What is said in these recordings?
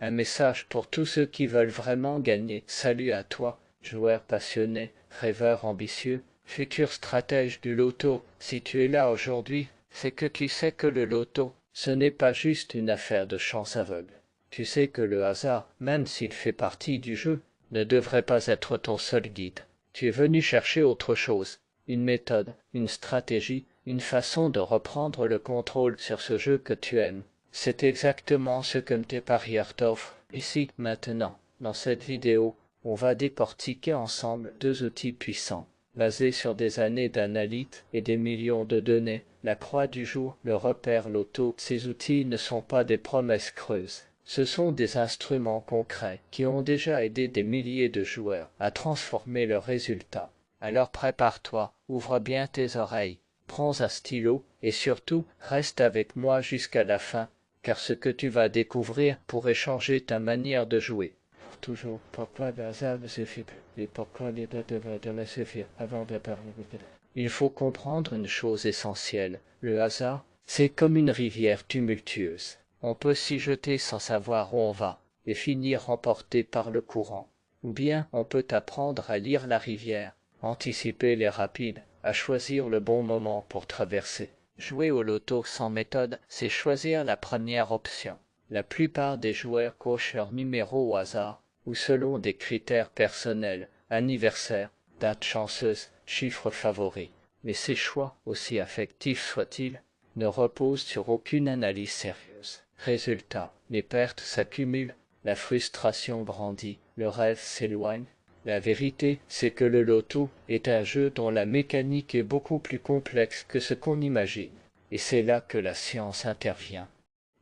Un message pour tous ceux qui veulent vraiment gagner. Salut à toi, joueur passionné, rêveur ambitieux, futur stratège du loto. Si tu es là aujourd'hui, c'est que tu sais que le loto, ce n'est pas juste une affaire de chance aveugle. Tu sais que le hasard, même s'il fait partie du jeu, ne devrait pas être ton seul guide. Tu es venu chercher autre chose, une méthode, une stratégie, une façon de reprendre le contrôle sur ce jeu que tu aimes. C'est exactement ce que tes parieurs t'offrent. Ici, maintenant, dans cette vidéo, on va décortiquer ensemble deux outils puissants, basés sur des années d'analyse et des millions de données. La croix du jour, le repère loto. Ces outils ne sont pas des promesses creuses. Ce sont des instruments concrets qui ont déjà aidé des milliers de joueurs à transformer leurs résultats. Alors prépare-toi, ouvre bien tes oreilles, prends un stylo et surtout reste avec moi jusqu'à la fin, car ce que tu vas découvrir pourrait changer ta manière de jouer. Toujours, pourquoi le hasard ne suffit plus et pourquoi les deux devraient suffire avant de parler. Il faut comprendre une chose essentielle. Le hasard, c'est comme une rivière tumultueuse. On peut s'y jeter sans savoir où on va et finir emporté par le courant. Ou bien on peut apprendre à lire la rivière, anticiper les rapides, à choisir le bon moment pour traverser. Jouer au loto sans méthode, c'est choisir la première option. La plupart des joueurs cochent leur numéro au hasard ou selon des critères personnels, anniversaire, date chanceuse, chiffre favori. Mais ces choix, aussi affectifs soient-ils, ne reposent sur aucune analyse sérieuse. Résultat, les pertes s'accumulent, la frustration grandit, le rêve s'éloigne. La vérité, c'est que le loto est un jeu dont la mécanique est beaucoup plus complexe que ce qu'on imagine. Et c'est là que la science intervient.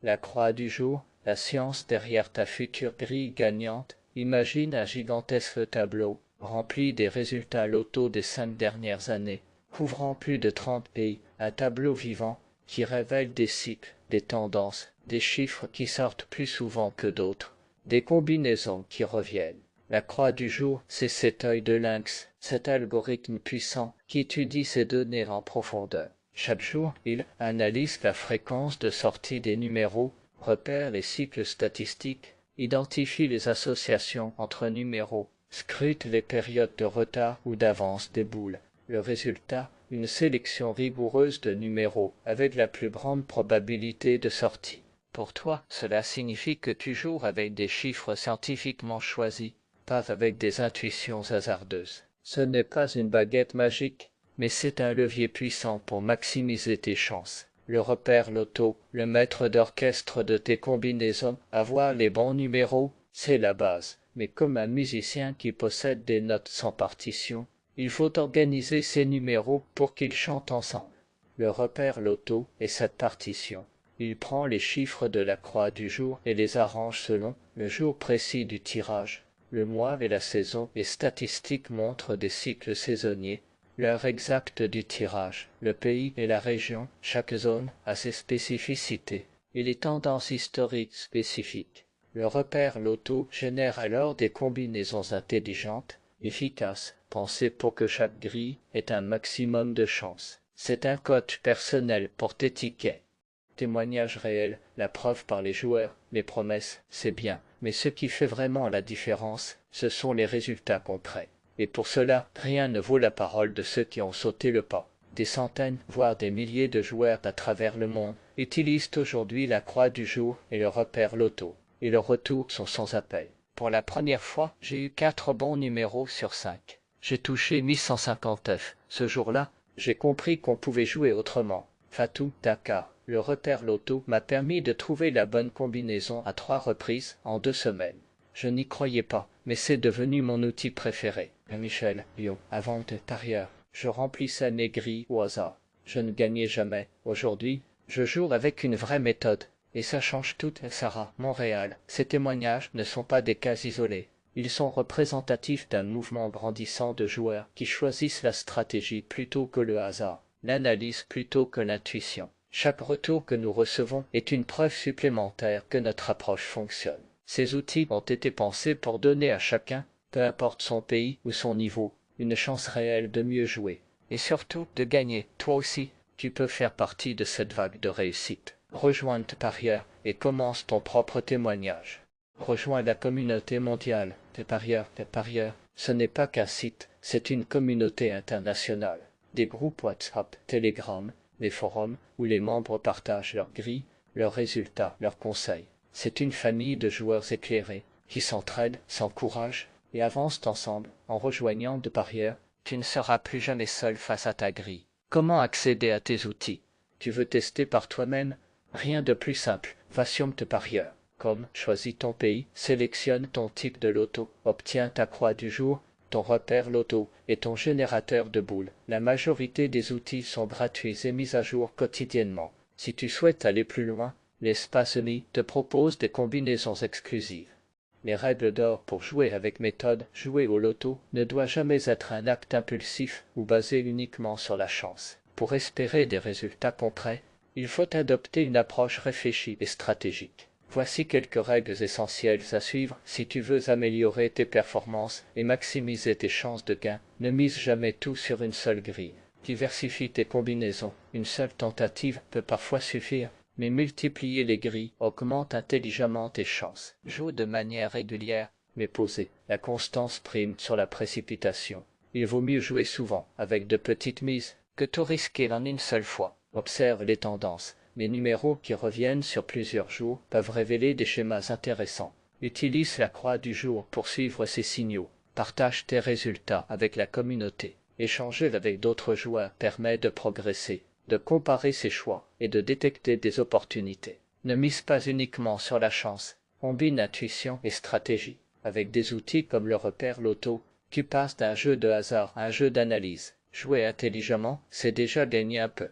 La croix du jour, la science derrière ta future grille gagnante. Imagine un gigantesque tableau, rempli des résultats loto des 5 dernières années, couvrant plus de 30 pays, un tableau vivant qui révèle des cycles, des tendances, des chiffres qui sortent plus souvent que d'autres, des combinaisons qui reviennent. La croix du jour, c'est cet œil de lynx, cet algorithme puissant qui étudie ces données en profondeur. Chaque jour, il analyse la fréquence de sortie des numéros, repère les cycles statistiques, identifie les associations entre numéros, scrute les périodes de retard ou d'avance des boules. Le résultat, une sélection rigoureuse de numéros avec la plus grande probabilité de sortie. Pour toi, cela signifie que tu joues avec des chiffres scientifiquement choisis, pas avec des intuitions hasardeuses. Ce n'est pas une baguette magique, mais c'est un levier puissant pour maximiser tes chances. Le repère loto, le maître d'orchestre de tes combinaisons, avoir les bons numéros, c'est la base. Mais comme un musicien qui possède des notes sans partition, il faut organiser ces numéros pour qu'ils chantent ensemble. Le repère loto est cette partition. Il prend les chiffres de la croix du jour et les arrange selon le jour précis du tirage, le mois et la saison. Les statistiques montrent des cycles saisonniers, l'heure exacte du tirage, le pays et la région. Chaque zone a ses spécificités et les tendances historiques spécifiques. Le repère loto génère alors des combinaisons intelligentes, efficaces, pensées pour que chaque grille ait un maximum de chance. C'est un coach personnel pour tes tickets. Témoignage réel, la preuve par les joueurs, les promesses, c'est bien. Mais ce qui fait vraiment la différence, ce sont les résultats concrets. Et pour cela, rien ne vaut la parole de ceux qui ont sauté le pas. Des centaines, voire des milliers de joueurs à travers le monde utilisent aujourd'hui la croix du jour et le repère loto. Et leurs retours sont sans appel. Pour la première fois, j'ai eu 4 bons numéros sur 5. J'ai touché 1159. Ce jour-là, j'ai compris qu'on pouvait jouer autrement. Fatou, Dakar. Le repère loto m'a permis de trouver la bonne combinaison à 3 reprises en 2 semaines. Je n'y croyais pas, mais c'est devenu mon outil préféré. Michel, Lyon, avant de parieur. Je remplissais mes grilles au hasard. Je ne gagnais jamais. Aujourd'hui, je joue avec une vraie méthode. Et ça change tout. Sarah, Montréal. Ces témoignages ne sont pas des cas isolés. Ils sont représentatifs d'un mouvement grandissant de joueurs qui choisissent la stratégie plutôt que le hasard, l'analyse plutôt que l'intuition. Chaque retour que nous recevons est une preuve supplémentaire que notre approche fonctionne. Ces outils ont été pensés pour donner à chacun, peu importe son pays ou son niveau, une chance réelle de mieux jouer. Et surtout de gagner. Toi aussi, tu peux faire partie de cette vague de réussite. Rejoins tes parieurs et commence ton propre témoignage. Rejoins la communauté mondiale des parieurs. Les parieurs, ce n'est pas qu'un site, c'est une communauté internationale. Des groupes WhatsApp, Telegram, des forums où les membres partagent leurs grilles, leurs résultats, leurs conseils. C'est une famille de joueurs éclairés qui s'entraident, s'encouragent et avancent ensemble. En rejoignant de parieurs, tu ne seras plus jamais seul face à ta grille. Comment accéder à tes outils? Tu veux tester par toi-même? Rien de plus simple. Va sur de parieurs. Comme choisis ton pays, sélectionne ton type de loto, obtiens ta croix du jour, ton repère loto et ton générateur de boules. La majorité des outils sont gratuits et mis à jour quotidiennement. Si tu souhaites aller plus loin, l'espace Uni te propose des combinaisons exclusives. Les règles d'or pour jouer avec méthode, jouer au loto, ne doit jamais être un acte impulsif ou basé uniquement sur la chance. Pour espérer des résultats concrets, il faut adopter une approche réfléchie et stratégique. Voici quelques règles essentielles à suivre si tu veux améliorer tes performances et maximiser tes chances de gain. Ne mise jamais tout sur une seule grille. Diversifie tes combinaisons. Une seule tentative peut parfois suffire, mais multiplier les grilles augmente intelligemment tes chances. Joue de manière régulière, mais posée. La constance prime sur la précipitation. Il vaut mieux jouer souvent, avec de petites mises, que tout risquer en une seule fois. Observe les tendances. Les numéros qui reviennent sur plusieurs jours peuvent révéler des schémas intéressants. Utilise la croix du jour pour suivre ces signaux. Partage tes résultats avec la communauté. Échanger avec d'autres joueurs permet de progresser, de comparer ses choix et de détecter des opportunités. Ne mise pas uniquement sur la chance. Combine intuition et stratégie. Avec des outils comme le repère loto, tu passes d'un jeu de hasard à un jeu d'analyse. Jouer intelligemment, c'est déjà gagner un peu.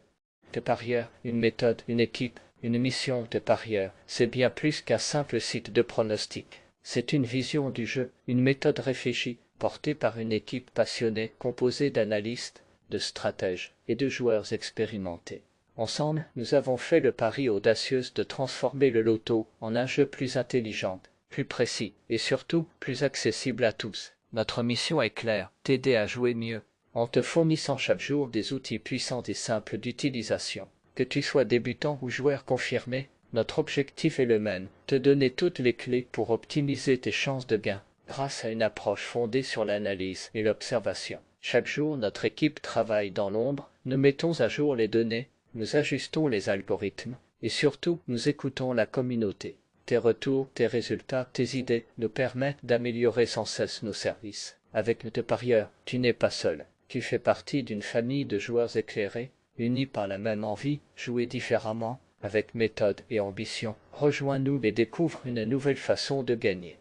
De parieurs, une méthode, une équipe, une mission de parieurs, c'est bien plus qu'un simple site de pronostic. C'est une vision du jeu, une méthode réfléchie, portée par une équipe passionnée composée d'analystes, de stratèges et de joueurs expérimentés. Ensemble, nous avons fait le pari audacieux de transformer le loto en un jeu plus intelligent, plus précis et surtout plus accessible à tous. Notre mission est claire, t'aider à jouer mieux, en te fournissant chaque jour des outils puissants et simples d'utilisation. Que tu sois débutant ou joueur confirmé, notre objectif est le même, te donner toutes les clés pour optimiser tes chances de gain, grâce à une approche fondée sur l'analyse et l'observation. Chaque jour, notre équipe travaille dans l'ombre, nous mettons à jour les données, nous ajustons les algorithmes, et surtout, nous écoutons la communauté. Tes retours, tes résultats, tes idées nous permettent d'améliorer sans cesse nos services. Avec nos parieurs, tu n'es pas seul. Tu fais partie d'une famille de joueurs éclairés, unis par la même envie, jouer différemment, avec méthode et ambition. Rejoins-nous et découvre une nouvelle façon de gagner.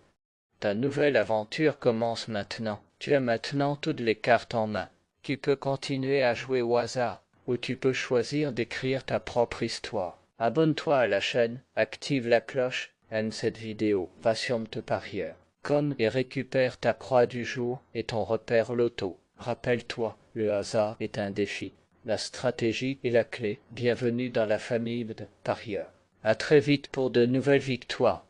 Ta nouvelle aventure commence maintenant. Tu as maintenant toutes les cartes en main. Tu peux continuer à jouer au hasard, ou tu peux choisir d'écrire ta propre histoire. Abonne-toi à la chaîne, active la cloche, aime cette vidéo, va sur de parieurs. Comme et récupère ta croix du jour et ton repère loto. Rappelle-toi, le hasard est un défi. La stratégie est la clé. Bienvenue dans la famille de parieurs. À très vite pour de nouvelles victoires.